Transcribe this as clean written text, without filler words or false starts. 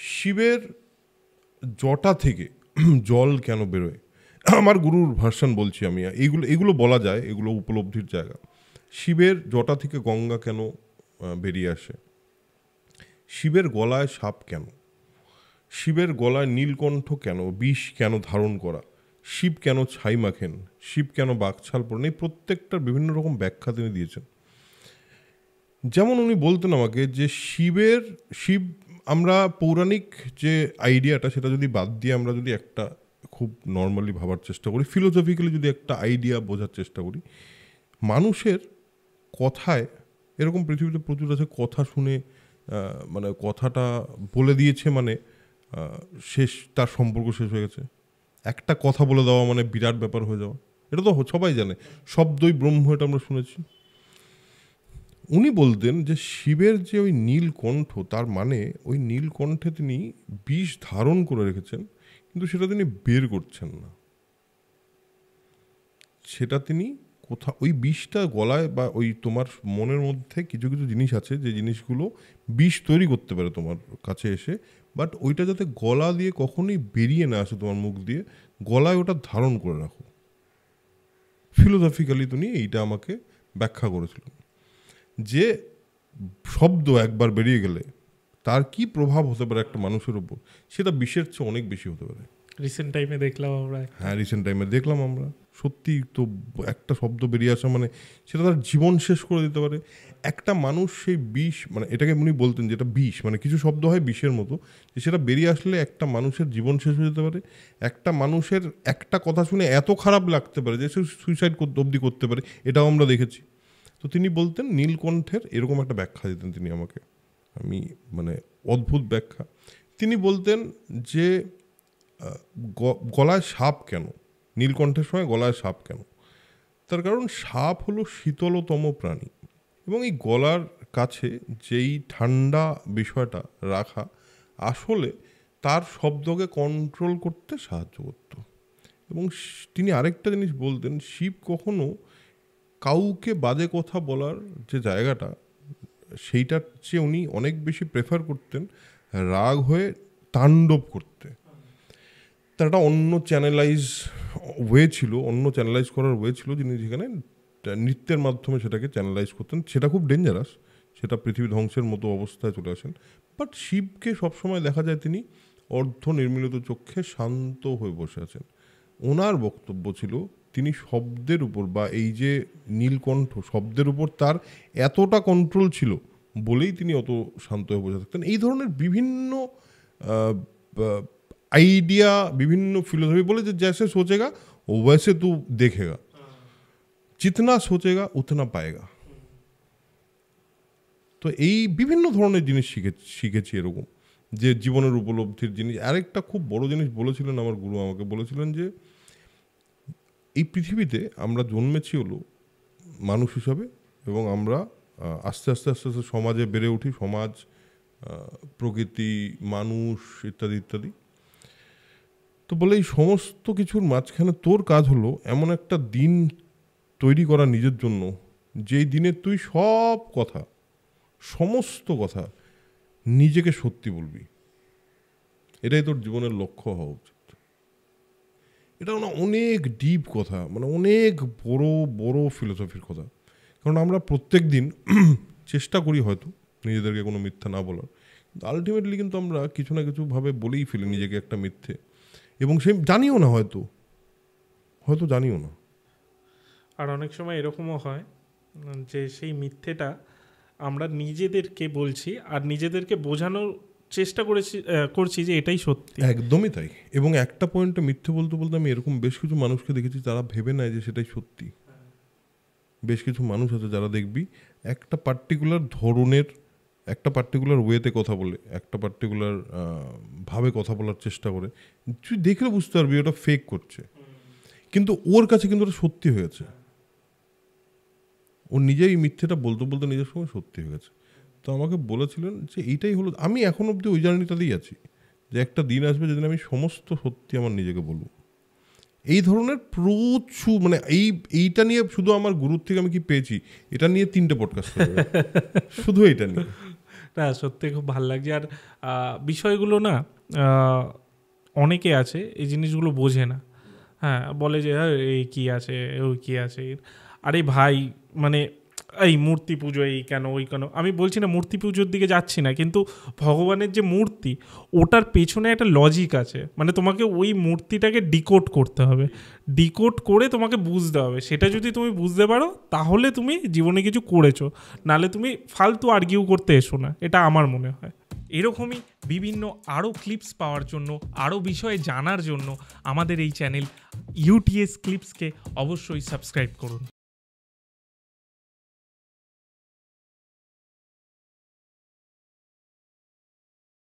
শিবের জটা থেকে জল কেন বেরোয়? আমার গুরুর ভার্সন বলছি আমি, এগুলো বলা যায়, এগুলো উপলব্ধির জায়গা। শিবের জটা থেকে গঙ্গা কেন বেরিয়ে আসে? শিবের গলায় সাপ কেন? শিবের গলায় নীলকণ্ঠ কেন? বিষ কেন ধারণ করা? শিব কেন ছাই মাখেন? শিব কেন বাকছাল পড়েন? এই প্রত্যেকটার বিভিন্ন রকম ব্যাখ্যা তিনি দিয়েছেন। যেমন উনি বলতেন আমাকে যে শিব, আমরা পৌরাণিক যে আইডিয়াটা সেটা যদি বাদ দিয়ে আমরা যদি একটা খুব নর্মালি ভাবার চেষ্টা করি, ফিলোসফিক্যালি যদি একটা আইডিয়া বোঝার চেষ্টা করি, মানুষের কথায় এরকম পৃথিবীতে প্রচুর আছে, কথা শুনে মানে কথাটা বলে দিয়েছে মানে শেষ, তার সম্পর্ক শেষ হয়ে গেছে। একটা কথা বলে দেওয়া মানে বিরাট ব্যাপার হয়ে যাওয়া, এটা তো সবাই জানে, শব্দই ব্রহ্ম, এটা আমরা শুনেছি। উনি বলতেন যে শিবের যে ওই নীলকণ্ঠ, তার মানে ওই নীলকণ্ঠে তিনি বিষ ধারণ করে রেখেছেন, কিন্তু সেটা তিনি বের করছেন না। সেটা তিনি কোথা, ওই বিষটা গলায় বা ওই তোমার মনের মধ্যে কিছু কিছু জিনিস আছে যে জিনিসগুলো বিষ তৈরি করতে পারে তোমার কাছে এসে, বাট ওইটা যাতে গলা দিয়ে কখনোই বেরিয়ে না আসে তোমার মুখ দিয়ে, গলায় ওটা ধারণ করে রাখো। ফিলোসফিক্যালি তিনি এইটা আমাকে ব্যাখ্যা করেছিলেন যে শব্দ একবার বেরিয়ে গেলে তার কি প্রভাব হতে পারে একটা মানুষের উপর, সেটা বিষের চেয়ে অনেক বেশি হতে পারে। রিসেন্ট টাইমে দেখলাম আমরা সত্যি তো, একটা শব্দ বেরিয়ে আসা মানে সেটা তার জীবন শেষ করে দিতে পারে। একটা মানুষ সেই বিষ, মানে এটাকে উনি বলতেন যেটা বিষ, মানে কিছু শব্দ হয় বিষের মতো, যে সেটা বেরিয়ে আসলে একটা মানুষের জীবন শেষ হয়ে যেতে পারে। একটা মানুষের একটা কথা শুনে এত খারাপ লাগতে পারে যে সে সুইসাইড অবধি করতে পারে, এটাও আমরা দেখেছি। তো তিনি বলতেন নীলকণ্ঠের এরকম একটা ব্যাখ্যা দিতেন তিনি আমাকে, আমি মানে অদ্ভুত ব্যাখ্যা। তিনি বলতেন যে গলায় সাপ কেন, নীলকণ্ঠের সময় গলায় সাপ কেন? তার কারণ সাপ হলো শীতলতম প্রাণী, এবং এই গলার কাছে যেই ঠান্ডা বিষয়টা রাখা আসলে তার শব্দকে কন্ট্রোল করতে সাহায্য করত। এবং তিনি আরেকটা জিনিস বলতেন, শিব কখনো কাউকে বাজে কথা বলার যে জায়গাটা, সেইটার চেয়ে উনি অনেক বেশি প্রেফার করতেন রাগ হয়ে তাণ্ডব করতে। তার একটা অন্য চ্যানেলাইজ করার ওয়ে ছিল, যিনি যেখানে নৃত্যের মাধ্যমে সেটাকে চ্যানেলাইজ করতেন। সেটা খুব ডেঞ্জারাস, সেটা পৃথিবী ধ্বংসের মতো অবস্থায় চলে আসেন। বাট শিবকে সবসময় দেখা যায় তিনি অর্ধ নির্মিলিত চক্ষে শান্ত হয়ে বসে আছেন। ওনার বক্তব্য ছিল তিনি শব্দের উপর, বা এই যে নীলকণ্ঠ শব্দের উপর তার এতটা কন্ট্রোল ছিল বলেই তিনি অত শান্ত হয়ে বসে থাকতেন। এই ধরনের বিভিন্ন आइडिया, विभिन्न फिलोसफी बोले जो जैसे सोचेगा वैसे तू देखेगा, जितना सोचेगा उतना पाएगा। তো এই বিভিন্ন ধরনের জিনিস শিখেছি এরকম, যে জীবনের উপলব্ধির জিনিস। আরেকটা খুব বড় জিনিস বলেছিলেন আমার গুরু, আমাকে বলেছিলেন যে এই পৃথিবীতে আমরা জন্মেছি হলো মানুষ হিসাবে, এবং আমরা আস্তে আস্তে আস্তে আস্তে সমাজে বেড়ে উঠি, সমাজ, প্রকৃতি, মানুষ ইত্যাদি ইত্যাদি। তো বলে এই সমস্ত কিছুর মাঝখানে তোর কাজ হলো এমন একটা দিন তৈরি করা নিজের জন্য, যেই দিনে তুই সমস্ত কথা নিজেকে সত্যি বলবি। এটাই তোর জীবনের লক্ষ্য হওয়া উচিত। এটা না অনেক ডিপ কথা, মানে অনেক বড় বড় ফিলোসফির কথা। কারণ আমরা প্রত্যেক দিন চেষ্টা করি হয়তো নিজেদেরকে কোনো মিথ্যা না বলার, কিন্তু আলটিমেটলি কিন্তু আমরা কিছু না কিছুভাবে বলেই ফেলি নিজেকে একটা মিথ্যে, এবং সে জানিও না, হয়তো জানিও না। আর অনেক সময় এরকমও হয় যে সেই মিথ্যেটা আমরা নিজেদেরকে বলছি আর নিজেদেরকে বোঝানোর চেষ্টা করছি যে এটাই সত্যি। একদমই তাই। এবং একটা পয়েন্টে মিথ্যে বলতে বলতে আমি এরকম বেশ কিছু মানুষকে দেখেছি তারা ভেবে নেয় যে সেটাই সত্যি। বেশ কিছু মানুষ আছে যারা দেখবি একটা পার্টিকুলার ধরনের, একটা পার্টিকুলার ওয়েতে কথা বলে, একটা পার্টিকুলার ভাবে কথা বলার চেষ্টা করে, তুই দেখলে বুঝতে পারবি ওটা ফেক করছে, কিন্তু ওর কাছে কিন্তু ওটা সত্যি হয়েছে। ও নিজেই মিথ্যেটা বলতে বলতে নিজের সময় সত্যি হয়ে গেছে। তো আমাকে বলেছিলেন যে এইটাই হলো, আমি এখন অবধি ওই জার্নিটাতেই আছি, যে একটা দিন আসবে যেদিন আমি সমস্ত সত্যি আমার নিজেকে বলবো। এই ধরনের প্রচুর, মানে এইটা নিয়ে শুধু আমার গুরুর থেকে আমি কি পেয়েছি, এটা নিয়ে 3টে পডকাস্ট শুধু এইটা নিয়ে। না সত্যি খুব ভালো লাগছে। আর বিষয়গুলো না অনেকে আছে এই জিনিসগুলো বোঝে না। হ্যাঁ, বলে যে এই কী আছে, ওই কী আছে। আরে ভাই, মানে এই মূর্তি পুজো, এই কেন ওই কেন, আমি বলছি না মূর্তি পুজোর দিকে যাচ্ছি না, কিন্তু ভগবানের যে মূর্তি ওটার পেছনে একটা লজিক আছে। মানে তোমাকে ওই মূর্তিটাকে ডিকোড করতে হবে, ডিকোড করে তোমাকে বুঝতে হবে। সেটা যদি তুমি বুঝতে পারো তাহলে তুমি জীবনে কিছু করেছো, নাহলে তুমি ফালতু আর্গিউ করতে এসো না, এটা আমার মনে হয়। এরকমই বিভিন্ন আরও ক্লিপস পাওয়ার জন্য, আরও বিষয়ে জানার জন্য আমাদের এই চ্যানেল ইউটিএস ক্লিপসকে অবশ্যই সাবস্ক্রাইব করুন।